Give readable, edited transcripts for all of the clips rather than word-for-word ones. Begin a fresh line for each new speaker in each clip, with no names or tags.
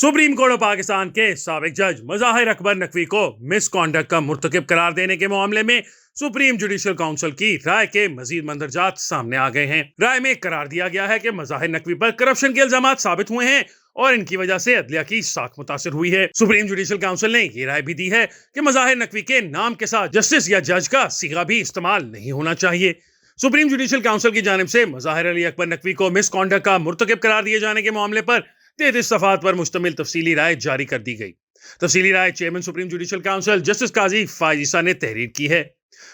Supreme court of Pakistan के साबिक जज मज़ाहिर अकबर नकवी को मिस कॉन्डक्ट का मुर्तकिब करार देने के मामले में सुप्रीम जुडिशल काउंसिल की राय के मजीद मंदरजात सामने आ गए हैं। राय में करार दिया गया है कि मज़ाहिर नकवी पर करप्शन के इल्जामात साबित हुए हैं और इनकी वजह से अदलिया की साख मुतासिर हुई है। सुप्रीम जुडिशल काउंसिल ने ये राय भी दी है कि मज़ाहिर नकवी के नाम के साथ जस्टिस या जज का सीगा भी इस्तेमाल नहीं होना चाहिए। सुप्रीम जुडिशल काउंसिल की जानिब से मज़ाहिर अली अकबर नकवी को मिस कॉन्डक्ट का मुर्तकिब करार दिए जाने के मामले पर 33 सफ़ात पर मुश्तमिल तफसीली राय जारी कर दी गई। तफसीली राय chairman supreme judicial council justice Qazi Faez Isa ने तहरीर की है।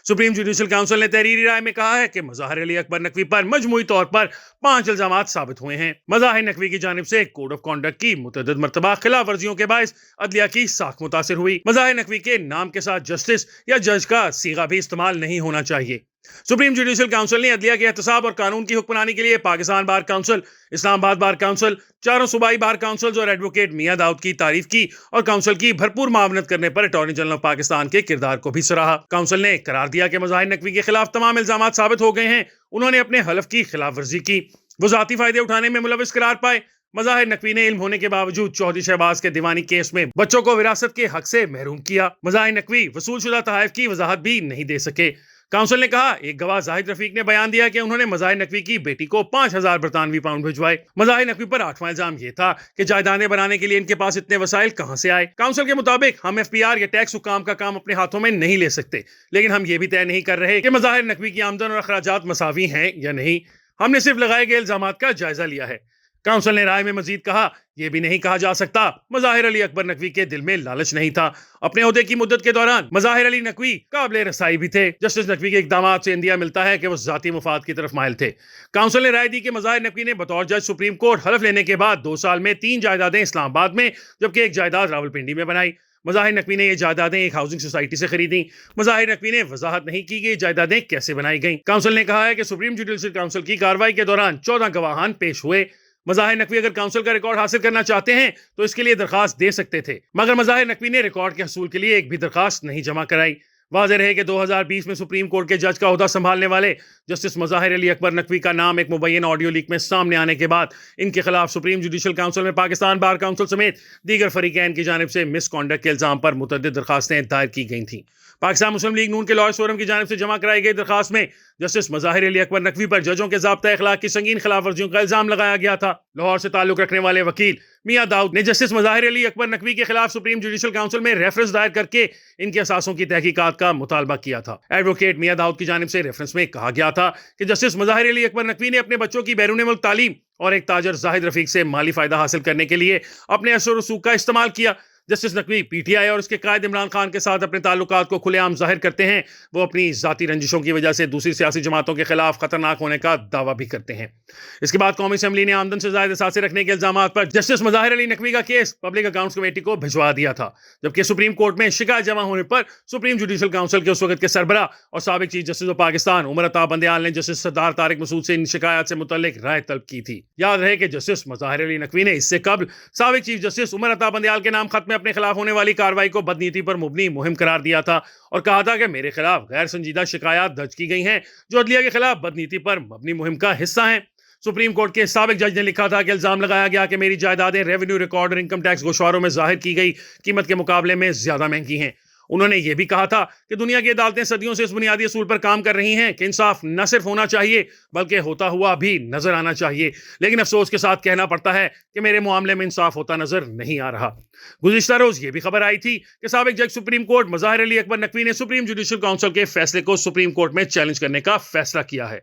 सुप्रीम जुडिशल काउंसिल ने तहरीरी राय में कहा है कि मज़ाहिर अली अकबर नकवी पर मजमूई तौर पर 5 इल्जामात साबित हुए हैं। मज़ाहिर नकवी की जानिब से कोड ऑफ कॉन्डक्ट की मुतअद्दिद मरतबा खिलाफ वर्जियों के बायस अदलिया की साख मुतासिर हुई। मज़ाहिर नकवी के नाम के साथ जस्टिस या जज का सीगा भी इस्तेमाल नहीं होना चाहिए। सुप्रीम जुडिशल काउंसिल ने अदलिया के एहतसाब और कानून की हुक्मरानी के लिए Pakistan bar council, Islamabad bar council, चारों सूबाई बार काउंसिल्स और एडवोकेट मियां दाऊद की तारीफ की और काउंसिल की भरपूर मावनत करने पर अटॉर्नी जनरल ऑफ पाकिस्तान के किरदार को भी सराहा। काउंसिल ने करार दिया कि मज़ाहिर नकवी के खिलाफ तमाम इल्जामात साबित हो गए हैं। उन्होंने अपने हलफ की खिलाफ वर्जी की, वो जाती फायदे उठाने में मुलविस करार पाए। मज़ाहिर नकवी ने इल्म होने के बावजूद चौधरी शहबाज के दीवानी केस में बच्चों को विरासत के हक से महरूम किया। मज़ाहिर नकवी वसूल शुदा तहाइफ की वजाहत भी नहीं दे सके। काउंसिल ने कहा, एक गवाह जाहिद रफीक ने बयान दिया कि उन्होंने मज़ाहिर नकवी की बेटी को 5000 बरतानवी पाउंड भिजवाए। मज़ाहिर नकवी पर 8वां इल्जाम ये था कि जायदादें बनाने के लिए इनके पास इतने वसाइल कहां से आए। काउंसिल के मुताबिक हम FPR या टैक्स हुकाम का काम अपने हाथों में नहीं ले सकते, लेकिन हम ये भी तय नहीं कर रहे कि मज़ाहिर नकवी की आमदन और अखराजात मसावी हैं या नहीं। हमने सिर्फ लगाए गए इल्जामात का जायजा लिया है। काउंसिल ने राय में मजीद कहा, यह भी नहीं कहा जा सकता मज़ाहिर अली अकबर नकवी के दिल में लालच नहीं था। अपने ओहदे की मुद्दत के दौरान मज़ाहिर अली नकवी काबिल रसाई भी थे। जस्टिस नकवी के इक़दामात से इंदिया मिलता है कि वो ज़ाती मुफाद की तरफ माइल थे। काउंसिल ने राय दी कि मज़ाहिर नकवी ने बतौर जज सुप्रीम कोर्ट हलफ लेने के बाद 2 साल में 3 जायदादें इस्लामाबाद में जबकि एक जायदाद रावलपिंडी में बनाई। मज़ाहिर नकवी ने ये जायदादें एक हाउसिंग सोसाइटी से खरीदी। मज़ाहिर नकवी ने वजाहत नहीं की कि जायदादें कैसे बनाई गईं। काउंसिल ने कहा है कि सुप्रीम जुडिशल काउंसिल की कार्रवाई के दौरान 14 गवाहान पेश हुए। मज़ाहिर नकवी अगर काउंसिल का रिकॉर्ड हासिल करना चाहते हैं तो इसके लिए दरखास्त दे सकते थे, मगर मज़ाहिर नकवी ने रिकॉर्ड के हसूल के लिए एक भी दरखास्त नहीं जमा कराई। वाज़ेह रहे कि 2020 में सुप्रीम कोर्ट के जज का ओहदा संभालने वाले जस्टिस मज़ाहिर अली अकबर नकवी का नाम एक मुबैयन ऑडियो लीक में सामने आने के बाद इनके खिलाफ सुप्रीम जुडिशल काउंसिल में पाकिस्तान बार काउंसिल समेत दीगर फरीकैन की जानिब से मिस कॉन्डक्ट के इल्जाम पर मुतअद्दिद दरखास्तें दायर की गई थी। पाकिस्तान मुस्लिम लीग नून के लॉयर्स फोरम की जानिब से जमा कराई गई दरखास्त में जस्टिस मज़ाहिर अली अकबर नकवी पर जजों के ज़ाब्ता अखलाक की संगीन खिलाफ वर्जियों का इल्जाम लगाया गया था। लाहौर से ताल्लुक रखने वाले वकील मियां दाऊद ने जस्टिस मज़ाहिर अली अकबर नकवी के खिलाफ सुप्रीम जुडिशल काउंसिल में रेफरेंस दायर करके इनके असासों की तहकीकात का मुतालबा किया था। एडवोकेट मियां दाऊद की जानिब से रेफरेंस में कहा गया था कि जस्टिस मज़ाहिर अली अकबर नकवी ने अपने बच्चों की बैरून मुल्क तालीम और एक ताजर जाहिद रफीक से माली फायदा हासिल करने के लिए अपने असर रसूख का इस्तेमाल किया। जस्टिस नकवी PTI और उसके कायद इमरान खान के साथ अपने ताल्लुकात को खुलेआम जाहिर करते हैं। वो अपनी जाती रंजिशों की वजह से दूसरी सियासी जमातों के खिलाफ खतरनाक होने का दावा भी करते हैं। इसके बाद कौमी असम्बली ने आमदन से ज़ायद असासे रखने के इल्जामात पर जस्टिस मज़ाहिर अली नकवी का केस पब्लिक अकाउंट्स कमेटी को भिजवा दिया था, जबकि सुप्रीम कोर्ट में शिकायत जमा होने पर सुप्रीम जुडिशल काउंसिल के उस वक्त के सरबराह और साबिक chief justice of Pakistan Umar Ata Bandial ने जस्टिस सरदार तारिक मसूद से इन शिकायत से मुतल्लिक राय तलब की थी। याद रहे कि जस्टिस मज़ाहिर अली नकवी ने इससे कबल साबिक चीफ जस्टिस उमर अता बंदयाल के नाम खत में अपने खिलाफ होने वाली कार्रवाई को बदनीति पर मुबनी मुहिम करार दिया था और कहा था कि मेरे खिलाफ गैर संजीदा शिकायत दर्ज की गई हैं जो अदलिया के खिलाफ बदनीति पर मबनी मुहिम का हिस्सा हैं। सुप्रीम कोर्ट के साबिक जज ने लिखा था कि इल्जाम लगाया गया कि मेरी जायदादें रेवेन्यू रिकॉर्ड और इनकम टैक्स गोशवारों में जाहिर की गई कीमत के मुकाबले में ज्यादा महंगी हैं। उन्होंने ये भी कहा था कि दुनिया की अदालतें सदियों से इस बुनियादी असूल पर काम कर रही हैं कि इंसाफ न सिर्फ होना चाहिए बल्कि होता हुआ भी नजर आना चाहिए, लेकिन अफसोस के साथ कहना पड़ता है कि मेरे मामले में इंसाफ होता नजर नहीं आ रहा। गुज़िश्ता रोज ये भी खबर आई थी कि साबिक जज सुप्रीम कोर्ट मज़ाहिर अली अकबर नकवी ने सुप्रीम जुडिशल काउंसिल के फैसले को सुप्रीम कोर्ट में चैलेंज करने का फैसला किया है।